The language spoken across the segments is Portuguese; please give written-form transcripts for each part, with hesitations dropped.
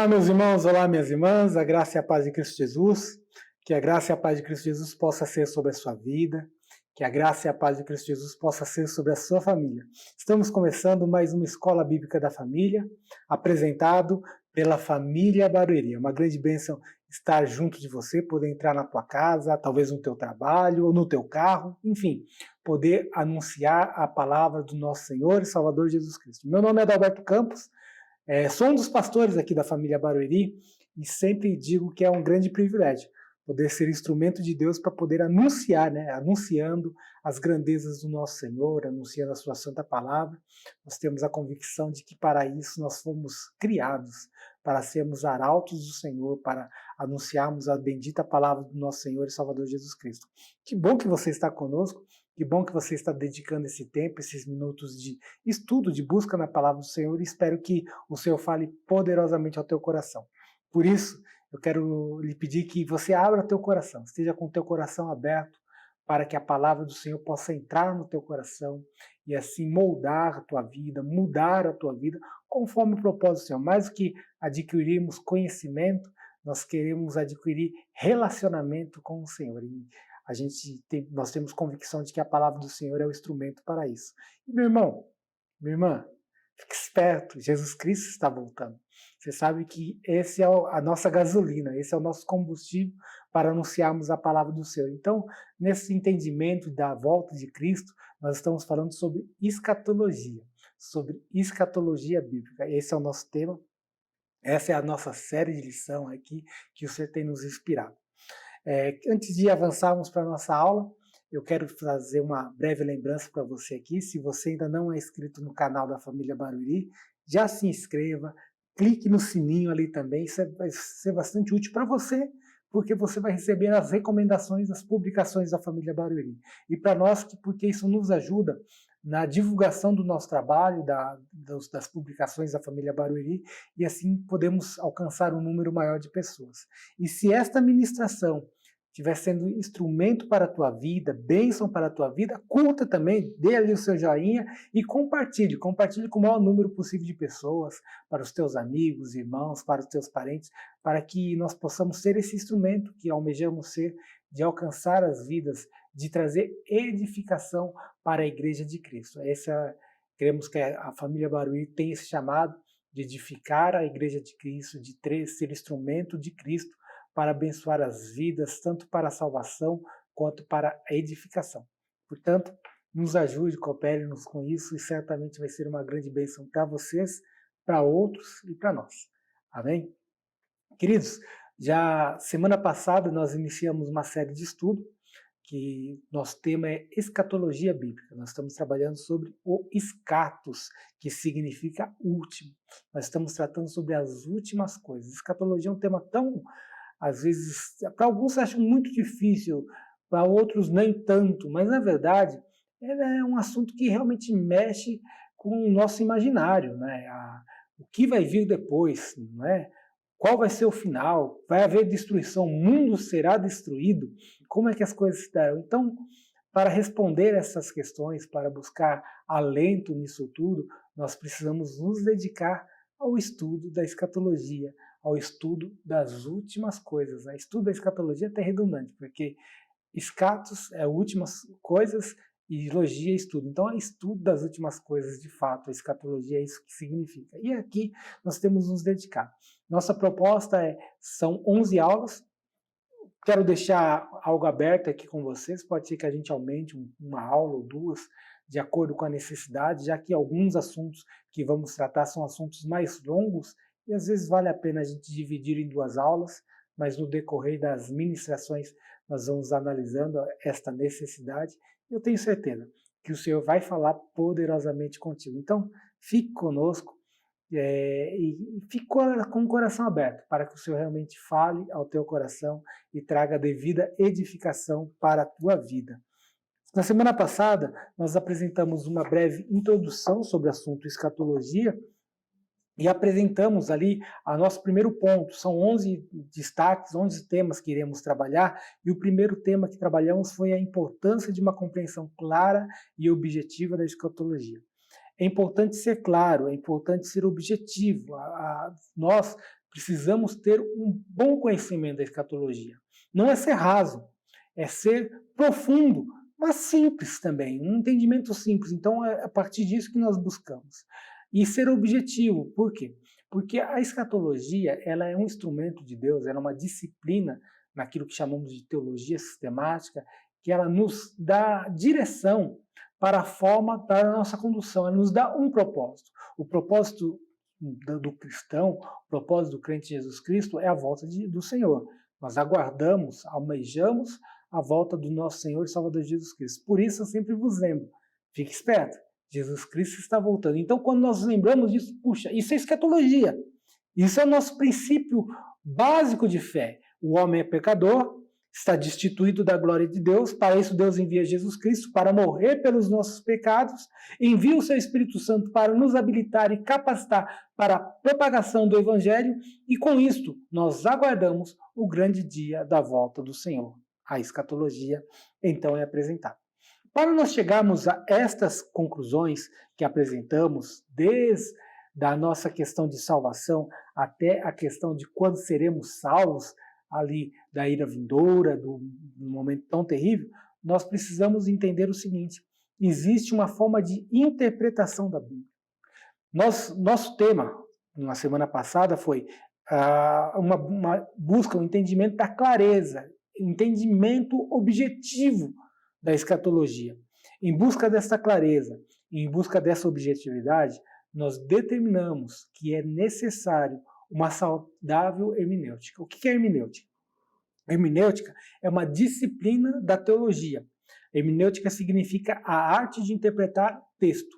Olá, meus irmãos, olá, minhas irmãs, a graça e a paz de Cristo Jesus, que a graça e a paz de Cristo Jesus possa ser sobre a sua vida, que a graça e a paz de Cristo Jesus possa ser sobre a sua família. Estamos começando mais uma Escola Bíblica da Família, apresentado pela família Barueri. É uma grande bênção estar junto de você, poder entrar na tua casa, talvez no teu trabalho ou no teu carro, enfim, poder anunciar a palavra do nosso Senhor e Salvador Jesus Cristo. Meu nome é Adalberto Campos. Sou um dos pastores aqui da família Barueri e sempre digo que é um grande privilégio poder ser instrumento de Deus para poder anunciar, anunciando as grandezas do nosso Senhor, anunciando a sua santa palavra. Nós temos a convicção de que para isso nós fomos criados, para sermos arautos do Senhor, para anunciarmos a bendita palavra do nosso Senhor e Salvador Jesus Cristo. Que bom que você está conosco. Que bom que você está dedicando esse tempo, esses minutos de estudo, de busca na palavra do Senhor, e espero que o Senhor fale poderosamente ao teu coração. Por isso, eu quero lhe pedir que você abra teu coração, esteja com o teu coração aberto para que a palavra do Senhor possa entrar no teu coração e assim moldar a tua vida, mudar a tua vida conforme o propósito do Senhor. Mais do que adquirirmos conhecimento, nós queremos adquirir relacionamento com o Senhor. E nós temos convicção de que a palavra do Senhor é o instrumento para isso. E meu irmão, minha irmã, fique esperto, Jesus Cristo está voltando. Você sabe que esse é a nossa gasolina, esse é o nosso combustível para anunciarmos a palavra do Senhor. Então, nesse entendimento da volta de Cristo, nós estamos falando sobre escatologia bíblica. Esse é o nosso tema, essa é a nossa série de lição aqui que o Senhor tem nos inspirado. Antes de avançarmos para a nossa aula, eu quero fazer uma breve lembrança para você aqui. Se você ainda não é inscrito no canal da família Barueri, já se inscreva, clique no sininho ali também, isso vai ser bastante útil para você, porque você vai receber as recomendações, as publicações da família Barueri. E para nós, porque isso nos ajuda na divulgação do nosso trabalho, das publicações da família Barueri, e assim podemos alcançar um número maior de pessoas. E se esta ministração estiver sendo instrumento para a tua vida, bênção para a tua vida, curta também, dê ali o seu joinha e compartilhe com o maior número possível de pessoas, para os teus amigos, irmãos, para os teus parentes, para que nós possamos ser esse instrumento que almejamos ser, de alcançar as vidas, de trazer edificação para a Igreja de Cristo. Queremos que a família Barueri tenha esse chamado de edificar a Igreja de Cristo, de ser instrumento de Cristo para abençoar as vidas, tanto para a salvação quanto para a edificação. Portanto, nos ajude, coopere-nos com isso e certamente vai ser uma grande bênção para vocês, para outros e para nós. Amém? Queridos, já semana passada nós iniciamos uma série de estudo que nosso tema é escatologia bíblica. Nós estamos trabalhando sobre o escatos, que significa último. Nós estamos tratando sobre as últimas coisas. Escatologia é um tema tão, às vezes, para alguns acham muito difícil, para outros nem tanto, mas na verdade é um assunto que realmente mexe com o nosso imaginário, né? O que vai vir depois, não é? Qual vai ser o final? Vai haver destruição? O mundo será destruído? Como é que as coisas se darão? Então, para responder essas questões, para buscar alento nisso tudo, nós precisamos nos dedicar ao estudo da escatologia, ao estudo das últimas coisas. O estudo da escatologia é até redundante, porque escatos é últimas coisas e logia é estudo. Então, é estudo das últimas coisas, de fato. A escatologia é isso que significa. E aqui nós temos nos dedicado. Nossa proposta são 11 aulas. Quero deixar algo aberto aqui com vocês. Pode ser que a gente aumente uma aula ou duas, de acordo com a necessidade, já que alguns assuntos que vamos tratar são assuntos mais longos e às vezes vale a pena a gente dividir em duas aulas, mas no decorrer das ministrações nós vamos analisando esta necessidade. Eu tenho certeza que o Senhor vai falar poderosamente contigo. Então, fique conosco e fique com o coração aberto para que o Senhor realmente fale ao teu coração e traga a devida edificação para a tua vida. Na semana passada, nós apresentamos uma breve introdução sobre o assunto escatologia e apresentamos ali o nosso primeiro ponto. São 11 destaques, 11 temas que iremos trabalhar, e o primeiro tema que trabalhamos foi a importância de uma compreensão clara e objetiva da escatologia. É importante ser claro, é importante ser objetivo. Nós precisamos ter um bom conhecimento da escatologia. Não é ser raso, é ser profundo, mas simples também, um entendimento simples. Então é a partir disso que nós buscamos. E ser objetivo, por quê? Porque a escatologia, ela é um instrumento de Deus, ela é uma disciplina naquilo que chamamos de teologia sistemática, que ela nos dá direção para a forma da nossa condução, ela nos dá um propósito. O propósito do cristão, o propósito do crente em Jesus Cristo é a volta do Senhor. Nós aguardamos, almejamos a volta do nosso Senhor e Salvador Jesus Cristo. Por isso eu sempre vos lembro, fique esperto, Jesus Cristo está voltando. Então quando nós lembramos disso, puxa, isso é escatologia. Isso é o nosso princípio básico de fé. O homem é pecador, está destituído da glória de Deus, para isso Deus envia Jesus Cristo para morrer pelos nossos pecados, envia o seu Espírito Santo para nos habilitar e capacitar para a propagação do Evangelho, e com isto nós aguardamos o grande dia da volta do Senhor. A escatologia então é apresentada. Para nós chegarmos a estas conclusões que apresentamos, desde a nossa questão de salvação até a questão de quando seremos salvos, ali da ira vindoura, do momento tão terrível, nós precisamos entender o seguinte: existe uma forma de interpretação da Bíblia. Nosso tema, na semana passada, foi uma busca, um entendimento da clareza, entendimento objetivo da escatologia. Em busca dessa clareza, em busca dessa objetividade, nós determinamos que é necessário uma saudável hermenêutica. O que é hermenêutica? A hermenêutica é uma disciplina da teologia. Hermenêutica significa a arte de interpretar texto.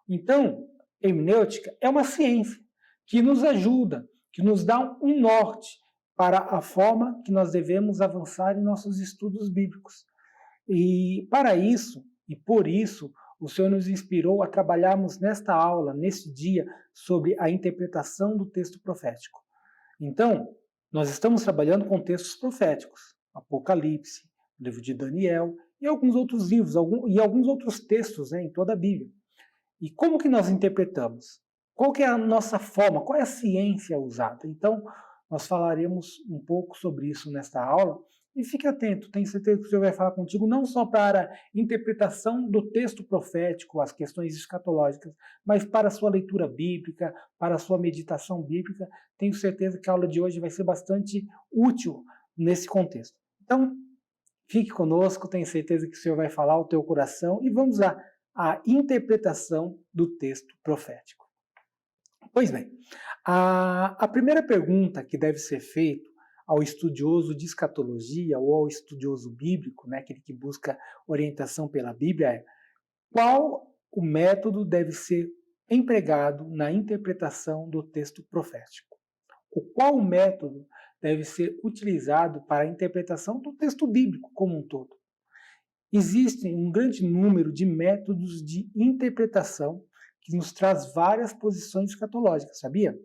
Então, hermenêutica é uma ciência que nos ajuda, que nos dá um norte para a forma que nós devemos avançar em nossos estudos bíblicos. E para isso, e por isso, o Senhor nos inspirou a trabalharmos nesta aula, neste dia, sobre a interpretação do texto profético. Então, nós estamos trabalhando com textos proféticos, Apocalipse, o livro de Daniel e alguns outros livros, e alguns outros textos, em toda a Bíblia. E como que nós interpretamos? Qual que é a nossa forma? Qual é a ciência usada? Então, nós falaremos um pouco sobre isso nesta aula. E fique atento, tenho certeza que o Senhor vai falar contigo não só para a interpretação do texto profético, as questões escatológicas, mas para a sua leitura bíblica, para a sua meditação bíblica. Tenho certeza que a aula de hoje vai ser bastante útil nesse contexto. Então, fique conosco, tenho certeza que o Senhor vai falar ao teu coração e vamos lá, a interpretação do texto profético. Pois bem, a primeira pergunta que deve ser feita ao estudioso de escatologia ou ao estudioso bíblico, aquele que busca orientação pela Bíblia, é: qual o método deve ser empregado na interpretação do texto profético? Qual o método deve ser utilizado para a interpretação do texto bíblico como um todo? Existem um grande número de métodos de interpretação que nos traz várias posições escatológicas, sabia?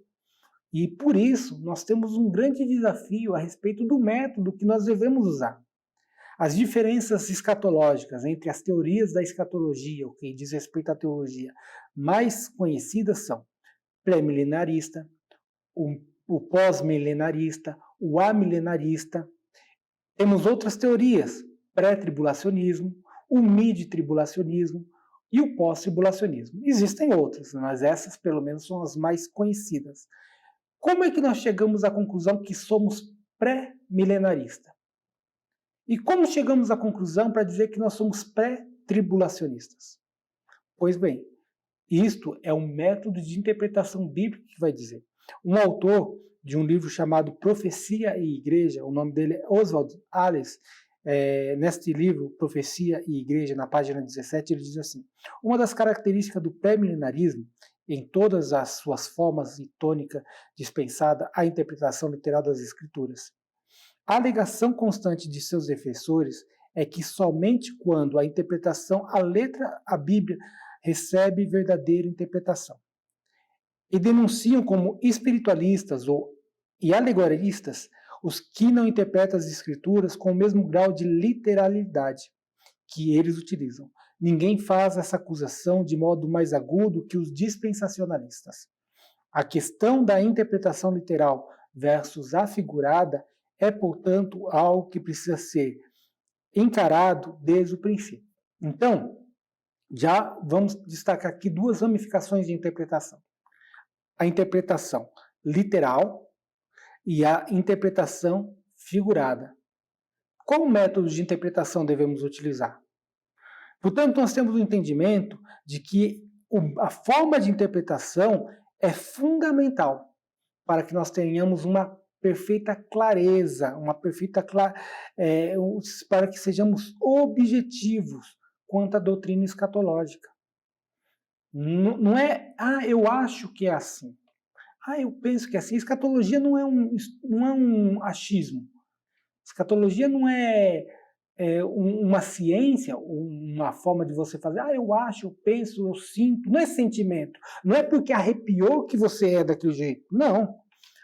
E por isso nós temos um grande desafio a respeito do método que nós devemos usar. As diferenças escatológicas entre as teorias da escatologia, o que diz respeito à teologia, mais conhecidas são pré-milenarista, o pós-milenarista, o amilenarista. Temos outras teorias, pré-tribulacionismo, o mid-tribulacionismo e o pós-tribulacionismo. Existem outras, mas essas pelo menos são as mais conhecidas. Como é que nós chegamos à conclusão que somos pré-milenaristas? E como chegamos à conclusão para dizer que nós somos pré-tribulacionistas? Pois bem, isto é um método de interpretação bíblica que vai dizer. Um autor de um livro chamado Profecia e Igreja, o nome dele é Oswald Alles, neste livro, Profecia e Igreja, na página 17, ele diz assim: uma das características do pré-milenarismo, em todas as suas formas e tônica dispensada à interpretação literal das Escrituras. A alegação constante de seus defensores é que somente quando a interpretação, a letra, a Bíblia, recebe verdadeira interpretação. E denunciam como espiritualistas e alegoristas os que não interpretam as Escrituras com o mesmo grau de literalidade que eles utilizam. Ninguém faz essa acusação de modo mais agudo que os dispensacionalistas. A questão da interpretação literal versus a figurada é, portanto, algo que precisa ser encarado desde o princípio. Então, já vamos destacar aqui duas ramificações de interpretação. A interpretação literal e a interpretação figurada. Qual método de interpretação devemos utilizar? Portanto, nós temos o entendimento de que a forma de interpretação é fundamental para que nós tenhamos uma perfeita clareza, para que sejamos objetivos quanto à doutrina escatológica. Não é, eu acho que é assim. Eu penso que é assim. Escatologia não é um achismo. Escatologia não é uma ciência, uma forma de você fazer, eu acho, eu penso, eu sinto. Não é sentimento. Não é porque arrepiou que você é daquele jeito. Não.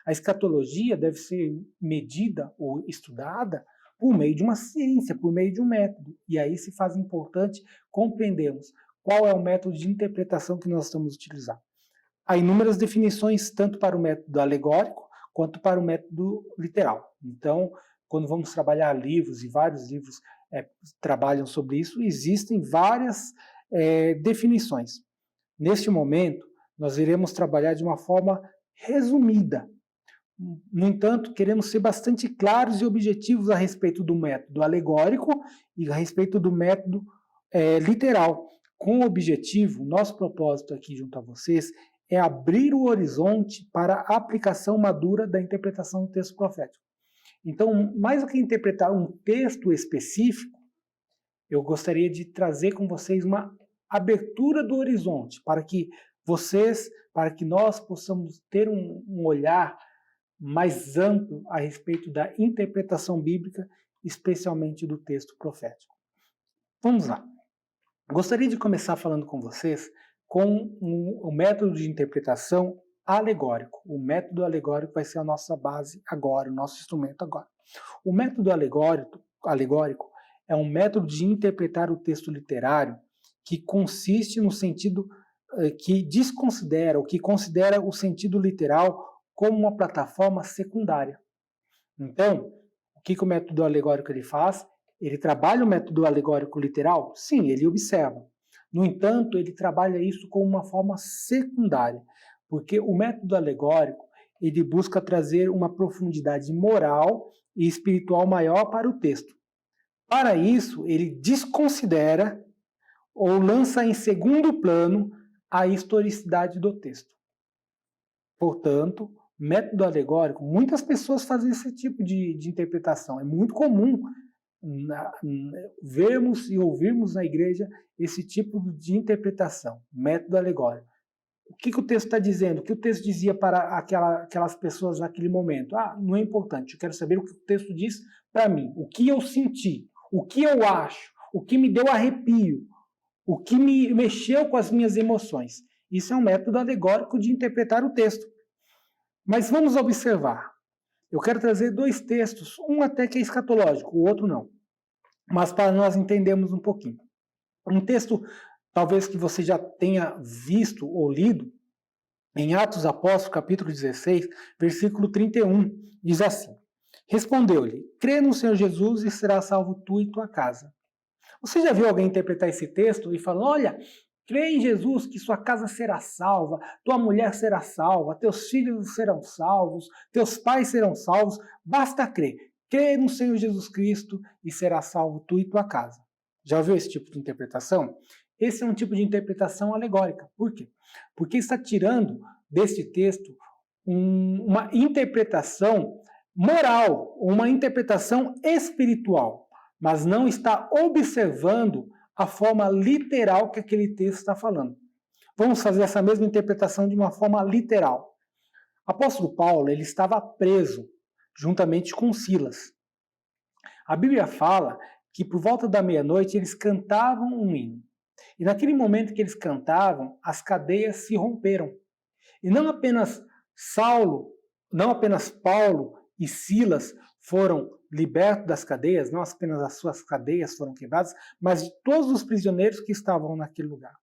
A escatologia deve ser medida ou estudada por meio de uma ciência, por meio de um método. E aí se faz importante compreendermos qual é o método de interpretação que nós estamos utilizando. Há inúmeras definições, tanto para o método alegórico, quanto para o método literal. Então, quando vamos trabalhar livros, e vários livros trabalham sobre isso, existem várias definições. Neste momento, nós iremos trabalhar de uma forma resumida. No entanto, queremos ser bastante claros e objetivos a respeito do método alegórico e a respeito do método literal. Com o objetivo, nosso propósito aqui junto a vocês é abrir o horizonte para a aplicação madura da interpretação do texto profético. Então, mais do que interpretar um texto específico, eu gostaria de trazer com vocês uma abertura do horizonte para que nós possamos ter um olhar mais amplo a respeito da interpretação bíblica, especialmente do texto profético. Vamos lá. Gostaria de começar falando com vocês com o método de interpretação alegórico. O método alegórico vai ser a nossa base agora, o nosso instrumento agora. O método alegórico é um método de interpretar o texto literário que consiste no sentido que desconsidera, ou que considera o sentido literal como uma plataforma secundária. Então, o que o método alegórico ele faz? Ele trabalha o método alegórico literal? Sim, ele observa. No entanto, ele trabalha isso como uma forma secundária, porque o método alegórico ele busca trazer uma profundidade moral e espiritual maior para o texto. Para isso, ele desconsidera ou lança em segundo plano a historicidade do texto. Portanto, método alegórico, muitas pessoas fazem esse tipo de interpretação. É muito comum vermos e ouvirmos na igreja esse tipo de interpretação, método alegórico. O que o texto está dizendo? O que o texto dizia para aquelas pessoas naquele momento? Não é importante, eu quero saber o que o texto diz para mim, o que eu senti, o que eu acho, o que me deu arrepio, o que me mexeu com as minhas emoções. Isso é um método alegórico de interpretar o texto. Mas vamos observar. Eu quero trazer dois textos, um até que é escatológico, o outro não. Mas para nós entendermos um pouquinho. Um texto, talvez que você já tenha visto ou lido, em Atos Apóstolos, capítulo 16, versículo 31, diz assim: Respondeu-lhe, crê no Senhor Jesus e será salvo tu e tua casa. Você já viu alguém interpretar esse texto e falar, olha, crê em Jesus que sua casa será salva, tua mulher será salva, teus filhos serão salvos, teus pais serão salvos, basta crer. Crê no Senhor Jesus Cristo e será salvo tu e tua casa. Já ouviu esse tipo de interpretação? Esse é um tipo de interpretação alegórica. Por quê? Porque está tirando deste texto uma interpretação moral, uma interpretação espiritual, mas não está observando a forma literal que aquele texto está falando. Vamos fazer essa mesma interpretação de uma forma literal. O apóstolo Paulo ele estava preso juntamente com Silas. A Bíblia fala que por volta da meia-noite eles cantavam um hino. E naquele momento que eles cantavam, as cadeias se romperam. E não apenas Paulo e Silas foram libertos das cadeias, não apenas as suas cadeias foram quebradas, mas de todos os prisioneiros que estavam naquele lugar.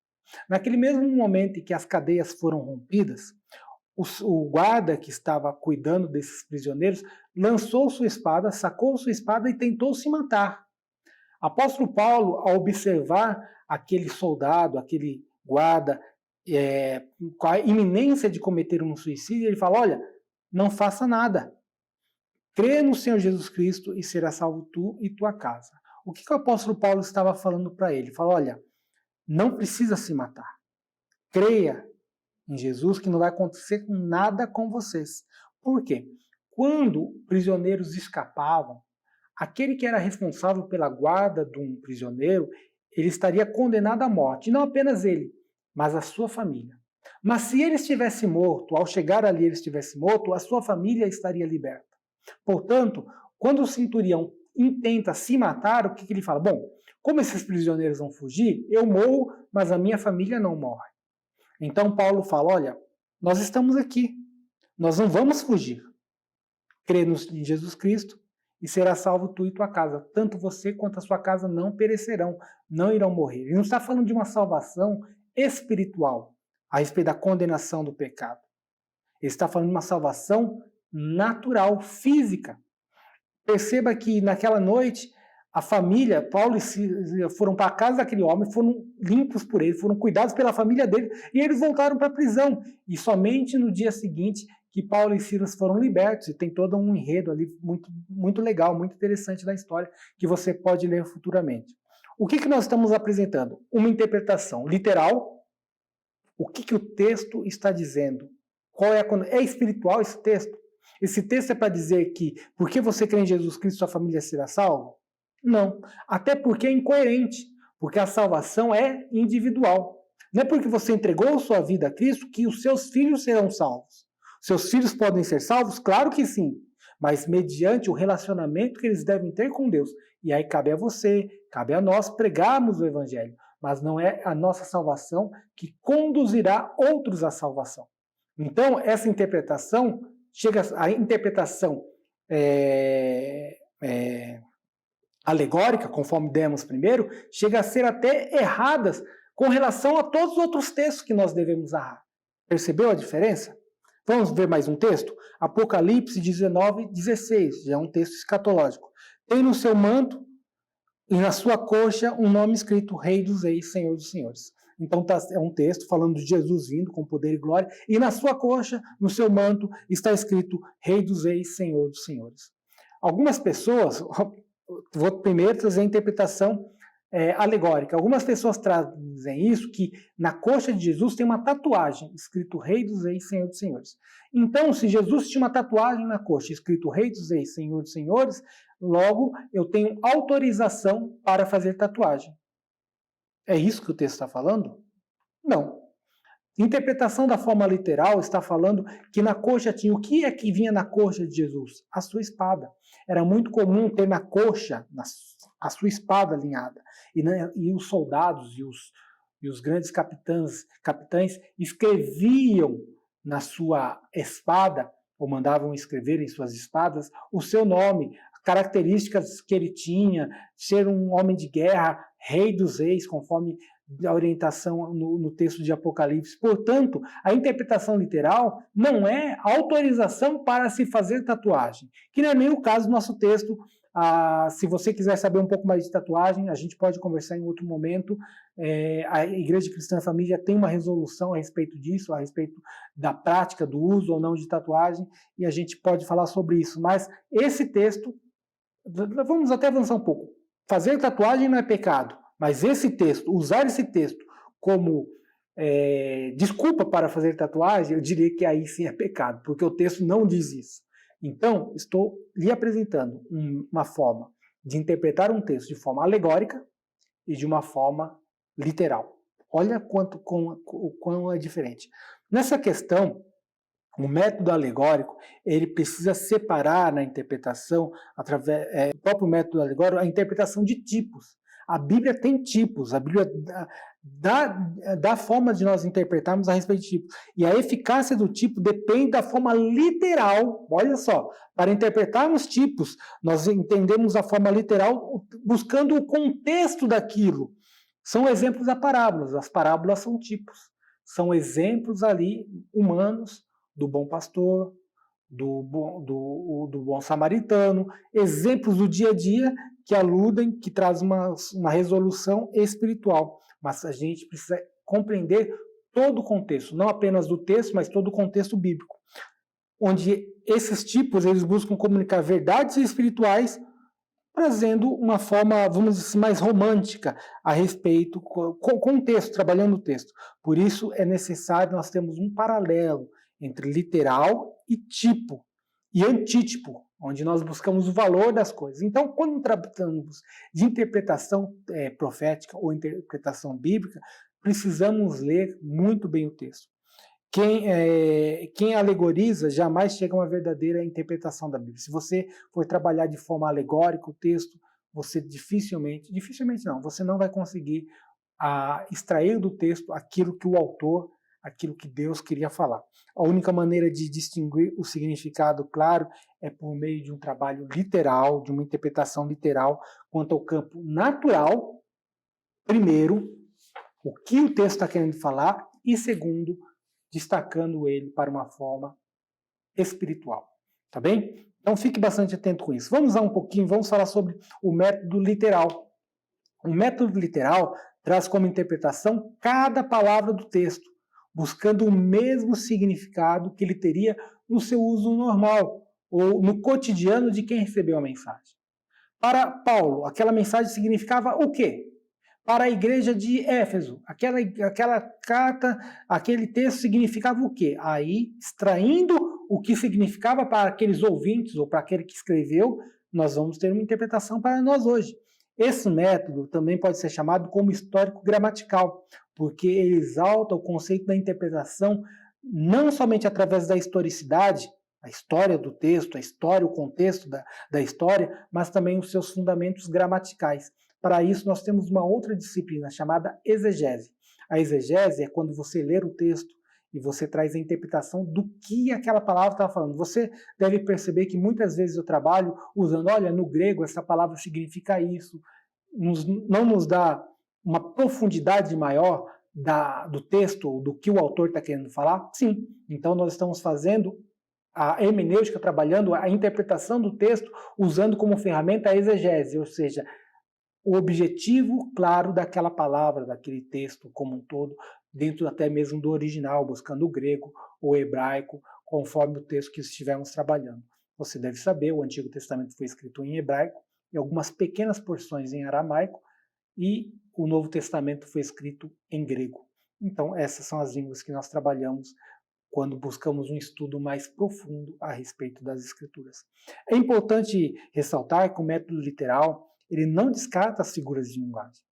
Naquele mesmo momento em que as cadeias foram rompidas, o guarda que estava cuidando desses prisioneiros lançou sua espada, sacou sua espada e tentou se matar. Apóstolo Paulo, ao observar aquele soldado, aquele guarda, com a iminência de cometer um suicídio, ele fala: olha, não faça nada. Crê no Senhor Jesus Cristo e será salvo tu e tua casa. O que o apóstolo Paulo estava falando para ele? Ele falou: olha, não precisa se matar. Creia em Jesus que não vai acontecer nada com vocês. Por quê? Quando prisioneiros escapavam, aquele que era responsável pela guarda de um prisioneiro, ele estaria condenado à morte. E não apenas ele, mas a sua família. Mas se ele estivesse morto, ao chegar ali ele estivesse morto, a sua família estaria liberta. Portanto, quando o centurião intenta se matar, o que ele fala? Bom, como esses prisioneiros vão fugir, eu morro, mas a minha família não morre. Então Paulo fala: olha, nós estamos aqui, nós não vamos fugir. Crê em Jesus Cristo e será salvo tu e tua casa. Tanto você quanto a sua casa não perecerão, não irão morrer. Ele não está falando de uma salvação espiritual, a respeito da condenação do pecado. Ele está falando de uma salvação natural, física. Perceba que naquela noite, a família, Paulo e Silas foram para a casa daquele homem, foram limpos por ele, foram cuidados pela família dele, e eles voltaram para a prisão. E somente no dia seguinte que Paulo e Silas foram libertos, e tem todo um enredo ali muito, muito legal, muito interessante da história, que você pode ler futuramente. O que nós estamos apresentando? Uma interpretação literal. O que o texto está dizendo? É espiritual esse texto? Esse texto é para dizer que porque você crê em Jesus Cristo, sua família será salva? Não. Até porque é incoerente. Porque a salvação é individual. Não é porque você entregou sua vida a Cristo que os seus filhos serão salvos. Seus filhos podem ser salvos? Claro que sim. Mas mediante o relacionamento que eles devem ter com Deus. E aí cabe a você, cabe a nós pregarmos o Evangelho. Mas não é a nossa salvação que conduzirá outros à salvação. Então, essa interpretação, a interpretação alegórica, conforme demos primeiro, chega a ser até erradas com relação a todos os outros textos que nós devemos agarrar. Percebeu a diferença? Vamos ver mais um texto? Apocalipse 19:16, já é um texto escatológico. Tem no seu manto e na sua coxa um nome escrito: Rei dos Reis, Senhor dos Senhores. Então é um texto falando de Jesus vindo com poder e glória, e na sua coxa, no seu manto, está escrito: Rei dos Reis, Senhor dos Senhores. Algumas pessoas, vou primeiro trazer a interpretação alegórica. Algumas pessoas trazem isso, que na coxa de Jesus tem uma tatuagem escrito: Rei dos Reis, Senhor dos Senhores. Então, se Jesus tinha uma tatuagem na coxa escrito: Rei dos Reis, Senhor dos Senhores, logo eu tenho autorização para fazer tatuagem. É isso que o texto está falando? Não. Interpretação da forma literal está falando que na coxa tinha... O que é que vinha na coxa de Jesus? A sua espada. Era muito comum ter na coxa a sua espada alinhada. E os soldados e os grandes capitães escreviam na sua espada, ou mandavam escrever em suas espadas, o seu nome, características que ele tinha, ser um homem de guerra, rei dos reis, conforme a orientação no texto de Apocalipse. Portanto, a interpretação literal não é autorização para se fazer tatuagem, que não é nem o caso do nosso texto. Se você quiser saber um pouco mais de tatuagem, a gente pode conversar em outro momento. A Igreja Cristã Família tem uma resolução a respeito disso, a respeito da prática, do uso ou não de tatuagem, e a gente pode falar sobre isso. Mas esse texto, vamos até avançar um pouco. Fazer tatuagem não é pecado, mas esse texto, usar esse texto como desculpa para fazer tatuagem, eu diria que aí sim é pecado, porque o texto não diz isso. Então, estou lhe apresentando uma forma de interpretar um texto de forma alegórica e de uma forma literal. Olha o quão é diferente. Nessa questão, o método alegórico, ele precisa separar na interpretação, através do próprio método alegórico, a interpretação de tipos. A Bíblia tem tipos, a Bíblia dá forma de nós interpretarmos a respeito de tipos. E a eficácia do tipo depende da forma literal. Olha só, para interpretarmos tipos, nós entendemos a forma literal buscando o contexto daquilo. São exemplos da parábolas. As parábolas são tipos. São exemplos ali humanos do bom pastor, do bom samaritano, exemplos do dia a dia que aludem, que trazem uma resolução espiritual. Mas a gente precisa compreender todo o contexto, não apenas do texto, mas todo o contexto bíblico, onde esses tipos eles buscam comunicar verdades espirituais, trazendo uma forma, vamos dizer assim, mais romântica a respeito, com o texto, trabalhando o texto. Por isso é necessário nós termos um paralelo entre literal e tipo, e antítipo, onde nós buscamos o valor das coisas. Então, quando tratamos de interpretação profética ou interpretação bíblica, precisamos ler muito bem o texto. Quem alegoriza jamais chega a uma verdadeira interpretação da Bíblia. Se você for trabalhar de forma alegórica o texto, você dificilmente não, você não vai conseguir extrair do texto aquilo que o autor, aquilo que Deus queria falar. A única maneira de distinguir o significado claro é por meio de um trabalho literal, de uma interpretação literal quanto ao campo natural, primeiro, o que o texto está querendo falar, e segundo, destacando ele para uma forma espiritual, tá bem? Então fique bastante atento com isso. Vamos vamos falar sobre o método literal. O método literal traz como interpretação cada palavra do texto, buscando o mesmo significado que ele teria no seu uso normal, ou no cotidiano de quem recebeu a mensagem. Para Paulo, aquela mensagem significava o quê? Para a igreja de Éfeso, aquela carta, aquele texto significava o quê? Aí, extraindo o que significava para aqueles ouvintes ou para aquele que escreveu, nós vamos ter uma interpretação para nós hoje. Esse método também pode ser chamado como histórico gramatical, porque ele exalta o conceito da interpretação não somente através da historicidade, a história do texto, a história, o contexto da história, mas também os seus fundamentos gramaticais. Para isso, nós temos uma outra disciplina chamada exegese. A exegese é quando você lê o texto e você traz a interpretação do que aquela palavra está falando. Você deve perceber que muitas vezes eu trabalho usando, olha, no grego essa palavra significa isso, não nos dá uma profundidade maior do texto, do que o autor está querendo falar? Sim. Então nós estamos fazendo a hermenêutica, trabalhando a interpretação do texto, usando como ferramenta a exegese, ou seja, o objetivo claro daquela palavra, daquele texto como um todo, dentro até mesmo do original, buscando o grego ou hebraico, conforme o texto que estivermos trabalhando. Você deve saber, o Antigo Testamento foi escrito em hebraico, e algumas pequenas porções em aramaico, e o Novo Testamento foi escrito em grego. Então, essas são as línguas que nós trabalhamos quando buscamos um estudo mais profundo a respeito das Escrituras. É importante ressaltar que o método literal ele não descarta as figuras de linguagem.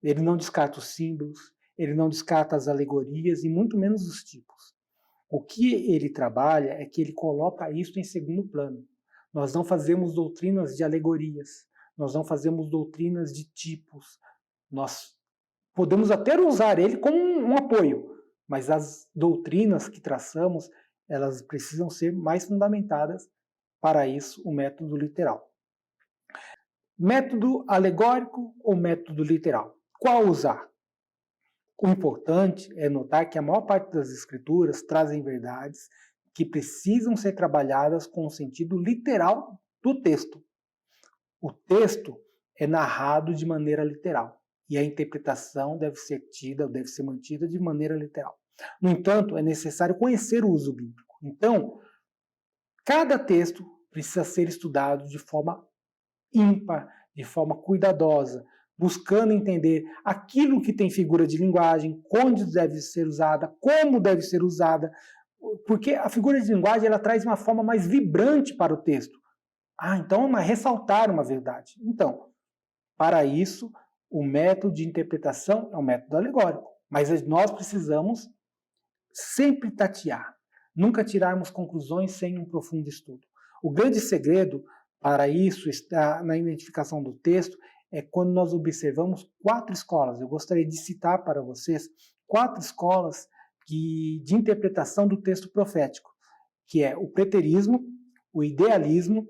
Ele não descarta os símbolos, ele não descarta as alegorias e muito menos os tipos. O que ele trabalha é que ele coloca isso em segundo plano. Nós não fazemos doutrinas de alegorias, nós não fazemos doutrinas de tipos. Nós podemos até usar ele como um apoio, mas as doutrinas que traçamos, elas precisam ser mais fundamentadas. Para isso, o método literal. Método alegórico ou método literal? Qual usar? O importante é notar que a maior parte das escrituras trazem verdades que precisam ser trabalhadas com o sentido literal do texto. O texto é narrado de maneira literal e a interpretação deve ser mantida de maneira literal. No entanto, é necessário conhecer o uso bíblico. Então, cada texto precisa ser estudado de forma ímpar, de forma cuidadosa, buscando entender aquilo que tem figura de linguagem, onde deve ser usada, como deve ser usada, porque a figura de linguagem ela traz uma forma mais vibrante para o texto. Então é ressaltar uma verdade. Então, para isso, o método de interpretação é um método alegórico, mas nós precisamos sempre tatear, nunca tirarmos conclusões sem um profundo estudo. O grande segredo para isso está na identificação do texto, é quando nós observamos 4 escolas. Eu gostaria de citar para vocês 4 escolas de interpretação do texto profético, que é o preterismo, o idealismo,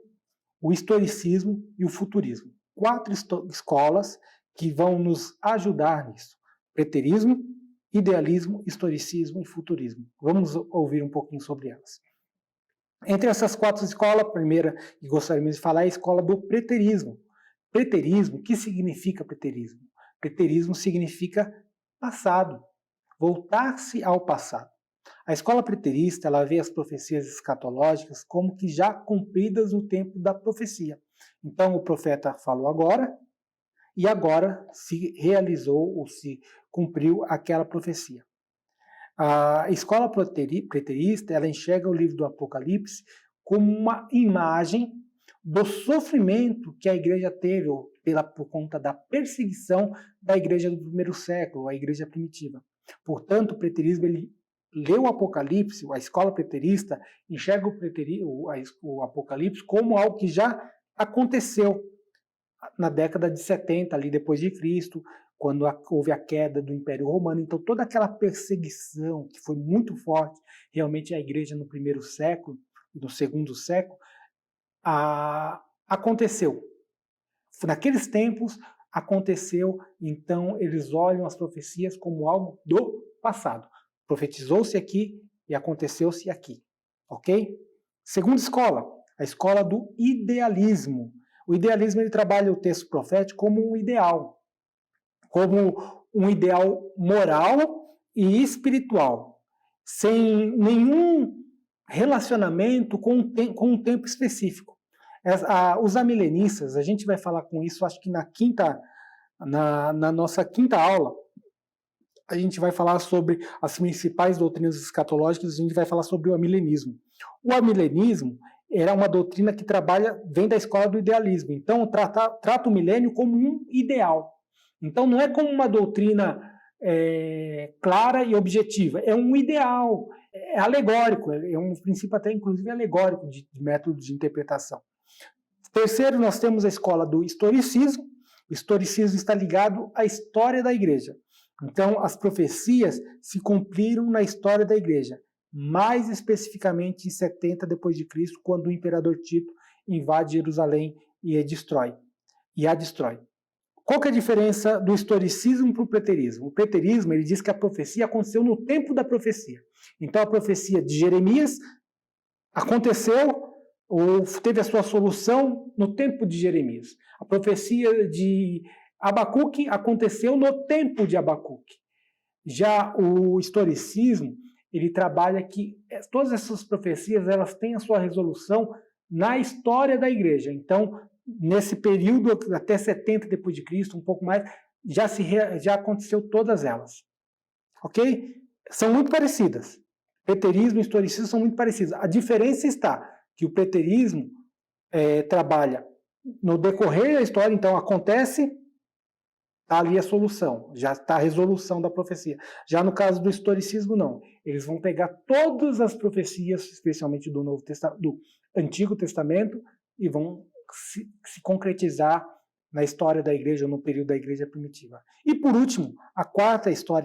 o historicismo e o futurismo. 4 escolas que vão nos ajudar nisso. Preterismo, idealismo, historicismo e futurismo. Vamos ouvir um pouquinho sobre elas. Entre essas 4 escolas, a primeira que gostaríamos de falar é a escola do preterismo. Preterismo, o que significa preterismo? Preterismo significa passado, voltar-se ao passado. A escola preterista, ela vê as profecias escatológicas como que já cumpridas no tempo da profecia. Então, o profeta falou agora, e agora se realizou ou se cumpriu aquela profecia. A escola preterista, ela enxerga o livro do Apocalipse como uma imagem do sofrimento que a igreja teve por conta da perseguição da igreja do primeiro século, a igreja primitiva. Portanto, o preterismo, ele lê o Apocalipse, a escola preterista enxerga o Apocalipse como algo que já aconteceu na década de 70, ali depois de Cristo, quando houve a queda do Império Romano. Então, toda aquela perseguição que foi muito forte, realmente, a igreja no primeiro século e no segundo século, aconteceu. Naqueles tempos, aconteceu, então, eles olham as profecias como algo do passado. Profetizou-se aqui e aconteceu-se aqui. Ok? Segunda escola, a escola do idealismo. O idealismo, ele trabalha o texto profético como um ideal moral e espiritual, sem nenhum relacionamento com um tempo específico. Os amilenistas, a gente vai falar com isso, acho que na nossa quinta aula, a gente vai falar sobre as principais doutrinas escatológicas, a gente vai falar sobre o amilenismo. O amilenismo era uma doutrina que vem da escola do idealismo, então trata o milênio como um ideal. Então não é como uma doutrina clara e objetiva, é um ideal, é alegórico, é um princípio até inclusive alegórico de método de interpretação. Terceiro, nós temos a escola do historicismo. O historicismo está ligado à história da igreja. Então, as profecias se cumpriram na história da igreja, mais especificamente em 70 depois de Cristo, quando o imperador Tito invade Jerusalém e a destrói. Qual que é a diferença do historicismo para o preterismo? O preterismo, ele diz que a profecia aconteceu no tempo da profecia. Então, a profecia de Jeremias aconteceu ou teve a sua solução no tempo de Jeremias. A profecia de Abacuque aconteceu no tempo de Abacuque. Já o historicismo, ele trabalha que todas essas profecias, elas têm a sua resolução na história da igreja. Então, nesse período até 70 depois de Cristo, um pouco mais, já aconteceu todas elas. Ok? São muito parecidas. Preterismo e historicismo são muito parecidos. A diferença está que o preterismo trabalha no decorrer da história, então acontece, está ali a solução, já está a resolução da profecia. Já no caso do historicismo, não. Eles vão pegar todas as profecias, especialmente do Antigo Testamento, e vão se concretizar na história da igreja, ou no período da igreja primitiva. E por último, a quarta escola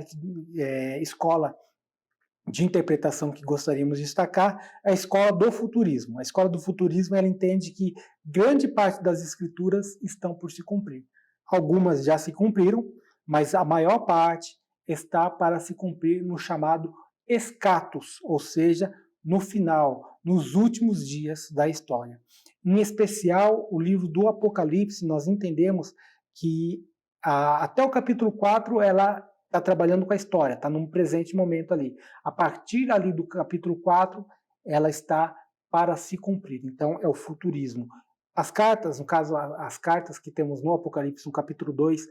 de interpretação que gostaríamos de destacar é a escola do futurismo. A escola do futurismo, ela entende que grande parte das escrituras estão por se cumprir. Algumas já se cumpriram, mas a maior parte está para se cumprir no chamado escatos, ou seja, no final, nos últimos dias da história. Em especial, o livro do Apocalipse, nós entendemos que até o capítulo 4, ela está trabalhando com a história, está num presente momento ali. A partir ali do capítulo 4, ela está para se cumprir. Então, é o futurismo. As cartas, no caso, as cartas que temos no Apocalipse, no capítulo 2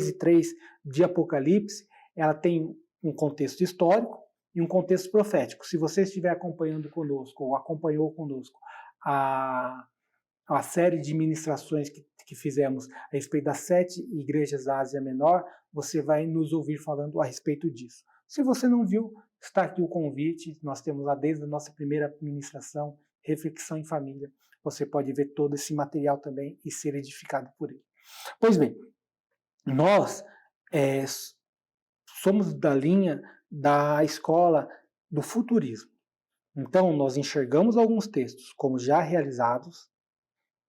e 3 de Apocalipse, ela tem um contexto histórico e um contexto profético. Se você estiver acompanhando conosco, ou acompanhou conosco, a série de ministrações que fizemos a respeito das 7 igrejas da Ásia Menor, você vai nos ouvir falando a respeito disso. Se você não viu, está aqui o convite. Nós temos lá desde a nossa primeira ministração, Reflexão em Família. Você pode ver todo esse material também e ser edificado por ele. Pois bem, nós somos da linha da escola do futurismo. Então, nós enxergamos alguns textos como já realizados,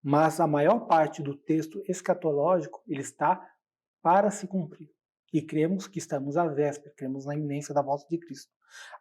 mas a maior parte do texto escatológico ele está para se cumprir. e cremos que estamos à véspera, cremos na iminência da volta de Cristo.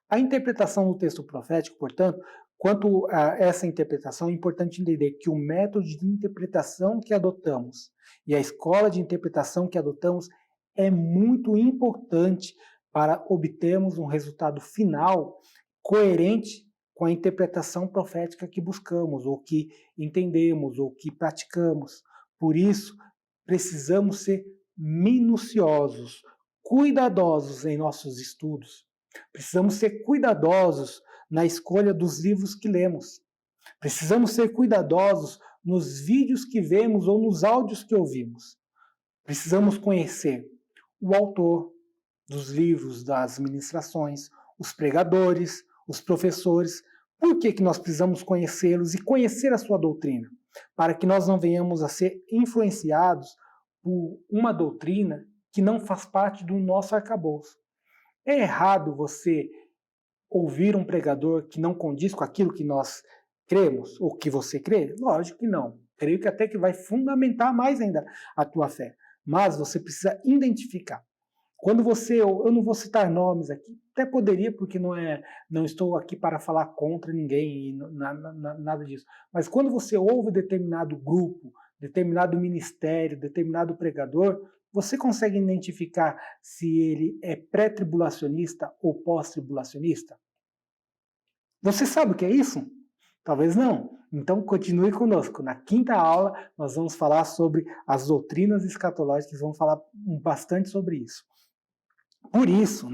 A interpretação do texto profético, portanto, quanto a essa interpretação, é importante entender que o método de interpretação que adotamos e a escola de interpretação que adotamos é muito importante para obtermos um resultado final coerente com a interpretação profética que buscamos, ou que entendemos, ou que praticamos. Por isso, precisamos ser minuciosos, cuidadosos em nossos estudos. Precisamos ser cuidadosos na escolha dos livros que lemos. Precisamos ser cuidadosos nos vídeos que vemos ou nos áudios que ouvimos. Precisamos conhecer o autor dos livros, das ministrações, os pregadores, os professores. Por que nós precisamos conhecê-los e conhecer a sua doutrina? Para que nós não venhamos a ser influenciados por uma doutrina que não faz parte do nosso arcabouço. É errado você ouvir um pregador que não condiz com aquilo que nós cremos, ou que você crê? Lógico que não. Creio que até que vai fundamentar mais ainda a tua fé. Mas você precisa identificar. Quando você, eu não vou citar nomes aqui, até poderia, porque não estou aqui para falar contra ninguém, e nada disso. Mas quando você ouve determinado grupo, determinado ministério, determinado pregador, você consegue identificar se ele é pré-tribulacionista ou pós-tribulacionista? Você sabe o que é isso? Talvez não. Então continue conosco. Na quinta aula nós vamos falar sobre as doutrinas escatológicas, vamos falar bastante sobre isso. Por isso,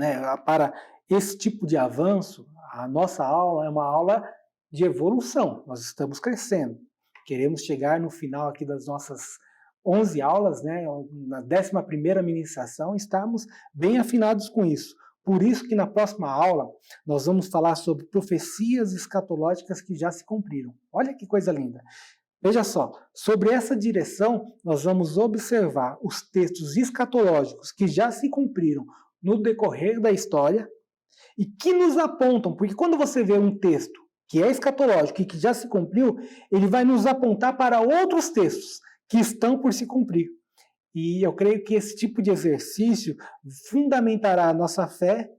para esse tipo de avanço, a nossa aula é uma aula de evolução. Nós estamos crescendo. Queremos chegar no final aqui das nossas 11 aulas, na 11ª ministração, estarmos bem afinados com isso. Por isso que na próxima aula nós vamos falar sobre profecias escatológicas que já se cumpriram. Olha que coisa linda. Veja só, sobre essa direção nós vamos observar os textos escatológicos que já se cumpriram no decorrer da história e que nos apontam, porque quando você vê um texto que é escatológico e que já se cumpriu, ele vai nos apontar para outros textos que estão por se cumprir. E eu creio que esse tipo de exercício fundamentará a nossa fé,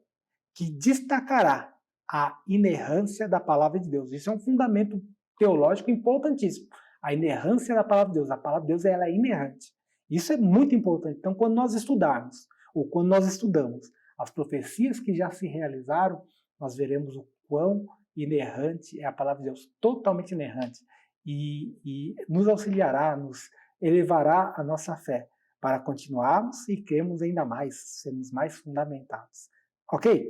que destacará a inerrância da palavra de Deus. Isso é um fundamento teológico importantíssimo. A inerrância da palavra de Deus. A palavra de Deus ela é inerrante. Isso é muito importante. Então, quando nós estudarmos, ou quando nós estudamos as profecias que já se realizaram, nós veremos o quão inerrante é a palavra de Deus, totalmente inerrante. E nos auxiliará, nos elevará a nossa fé, para continuarmos e cremos ainda mais, sermos mais fundamentados. Ok?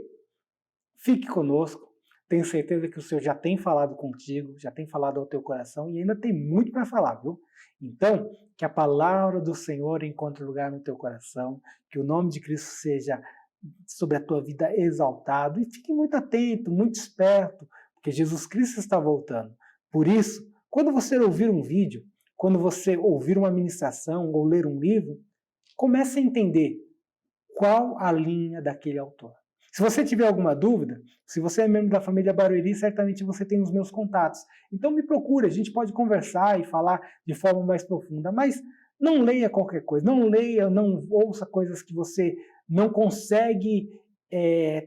Fique conosco. Tenho certeza que o Senhor já tem falado contigo, já tem falado ao teu coração e ainda tem muito para falar, viu? Então, que a palavra do Senhor encontre lugar no teu coração, que o nome de Cristo seja sobre a tua vida exaltado e fique muito atento, muito esperto, porque Jesus Cristo está voltando. Por isso, quando você ouvir um vídeo, quando você ouvir uma ministração ou ler um livro, comece a entender qual a linha daquele autor. Se você tiver alguma dúvida, se você é membro da família Barueri, certamente você tem os meus contatos. Então me procure, a gente pode conversar e falar de forma mais profunda, mas não leia qualquer coisa, não leia, não ouça coisas que você não consegue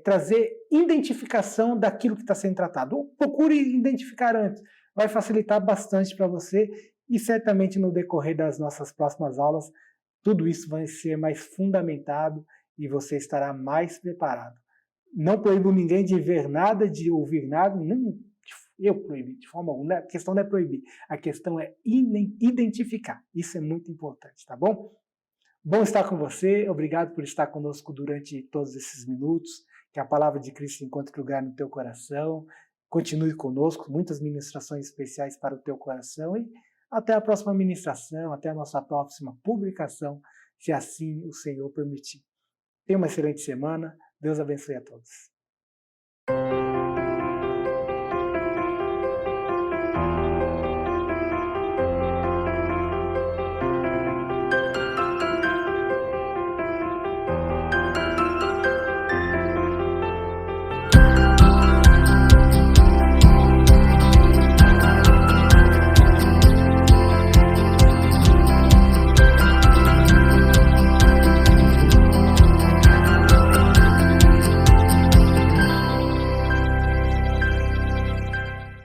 trazer identificação daquilo que está sendo tratado. Ou procure identificar antes, vai facilitar bastante para você e certamente no decorrer das nossas próximas aulas, tudo isso vai ser mais fundamentado e você estará mais preparado. Não proíbo ninguém de ver nada, de ouvir nada, nem eu proibi de forma alguma. A questão não é proibir, a questão é identificar. Isso é muito importante, tá bom? Bom estar com você, obrigado por estar conosco durante todos esses minutos. Que a palavra de Cristo encontre lugar no teu coração. Continue conosco, muitas ministrações especiais para o teu coração e até a próxima ministração, até a nossa próxima publicação, se assim o Senhor permitir. Tenha uma excelente semana. Deus abençoe a todos.